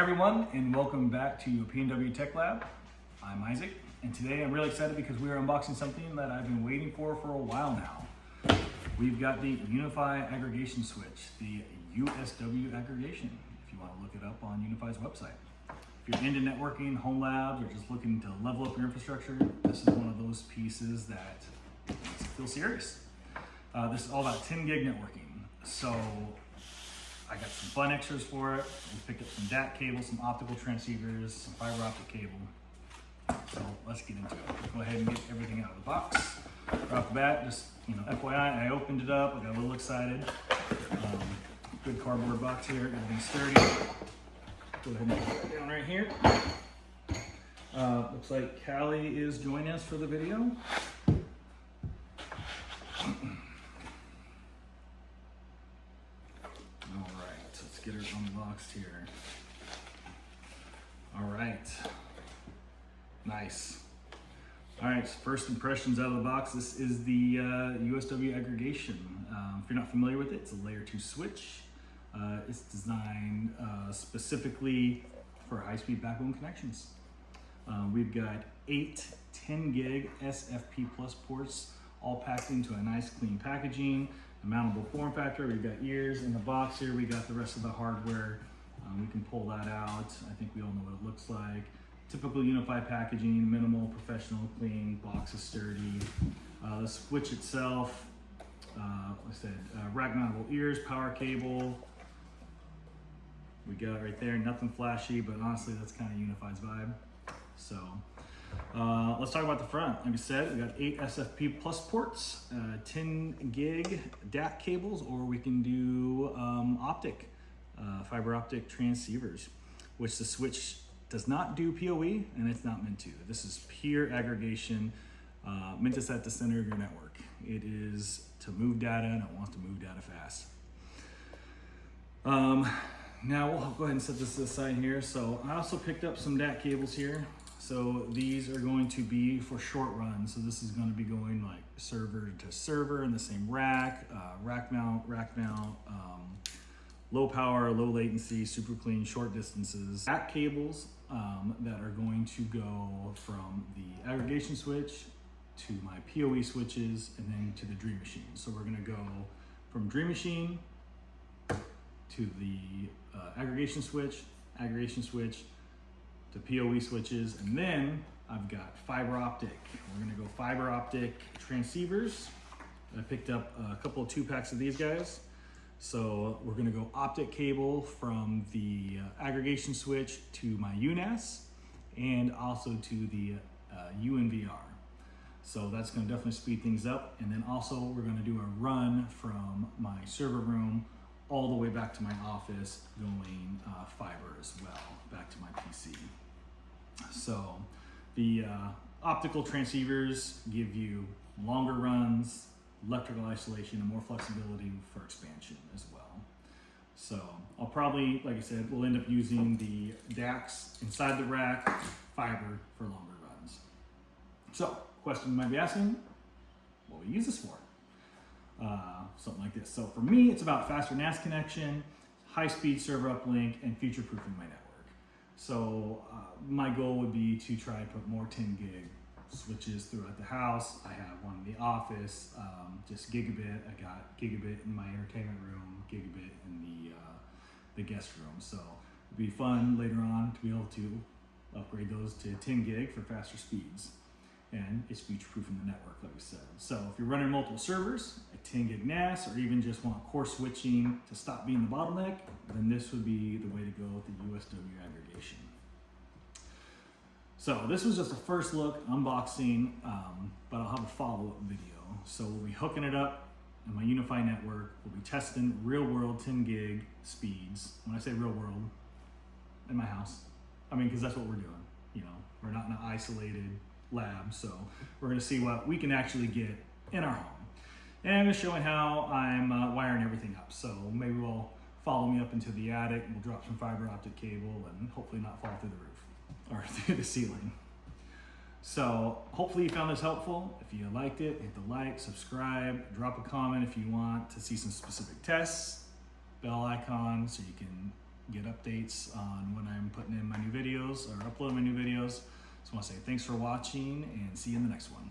Hi everyone, and welcome back to P&W Tech Lab. I'm Isaac, and today I'm really excited because we are unboxing something that I've been waiting for a while now. We've got the UniFi Aggregation Switch, the USW-Aggregation, if you want to look it up on UniFi's website. If you're into networking, home labs, or just looking to level up your infrastructure, this is one of those pieces that makes it feel serious. This is all about 10 gig networking. So I got some fun extras for it. We picked up some DAC cables, some optical transceivers, some fiber optic cable. So let's get into it. Go ahead and get everything out of the box. Right off the bat, just FYI, I opened it up. I got a little excited. Good cardboard box here, everything's sturdy. Go ahead and put that down right here. Looks like Callie is joining us for the video. Get her unboxed here. All right, nice. All right, so first impressions out of the box. This is the USW-Aggregation. If you're not familiar with it, it's a layer 2 switch. It's designed specifically for high-speed backbone connections. We've got 8 10 gig SFP plus ports, all packed into a nice clean packaging. A mountable form factor. We've got ears in the box here. We got the rest of the hardware. We can pull that out. I think we all know what it looks like. Typical UniFi packaging, minimal, professional, clean, box is sturdy. The switch itself, like I said, rack mountable ears, power cable. We got it right there, nothing flashy, but honestly, that's kind of UniFi's vibe. So, let's talk about the front. Like I said, we got 8 SFP plus ports, 10 gig DAC cables, or we can do fiber optic transceivers, which the switch does not do PoE, and it's not meant to. This is pure aggregation, meant to set the center of your network. It is to move data, and it wants to move data fast. Now we'll go ahead and set this aside here. So I also picked up some DAC cables here. So these are going to be for short runs. So this is going to be going like server to server in the same rack, rack mount, low power, low latency, super clean, short distances. DAC cables that are going to go from the aggregation switch to my PoE switches and then to the Dream Machine. So we're going to go from Dream Machine to the aggregation switch to PoE switches, and then I've got fiber optic. We're gonna go fiber optic transceivers. I picked up a couple of 2-packs of these guys. So we're gonna go optic cable from the aggregation switch to my UNAS and also to the UNVR. So that's gonna definitely speed things up. And then also we're gonna do a run from my server room all the way back to my office, going fiber as well, back to my PC. So the optical transceivers give you longer runs, electrical isolation, and more flexibility for expansion as well. So I'll probably, like I said, we'll end up using the DACs inside the rack, fiber for longer runs. So question you might be asking, what do we use this for? Something like this. So for me, it's about faster NAS connection, high-speed server uplink, and future-proofing my network. So my goal would be to try to put more 10 gig switches throughout the house. I have one in the office, just gigabit. I got gigabit in my entertainment room, gigabit in the guest room. So it'd be fun later on to be able to upgrade those to 10 gig for faster speeds. And it's future-proofing the network, like we said. So if you're running multiple servers, a 10 gig NAS, or even just want core switching to stop being the bottleneck, then this would be the way to go with the USW-Aggregation. So this was just a first look, unboxing, but I'll have a follow-up video. So we'll be hooking it up in my UniFi network. We'll be testing real-world 10 gig speeds. When I say real-world, in my house. I mean, because that's what we're doing. We're not in an isolated lab, so we're going to see what we can actually get in our home. And I'm just showing how I'm wiring everything up. So maybe we'll follow me up into the attic, we'll drop some fiber optic cable and hopefully not fall through the roof or through the ceiling. So hopefully you found this helpful. If you liked it, hit the like, subscribe, drop a comment if you want to see some specific tests, bell icon so you can get updates on when I'm putting in my new videos or uploading my new videos. So I want to say thanks for watching and see you in the next one.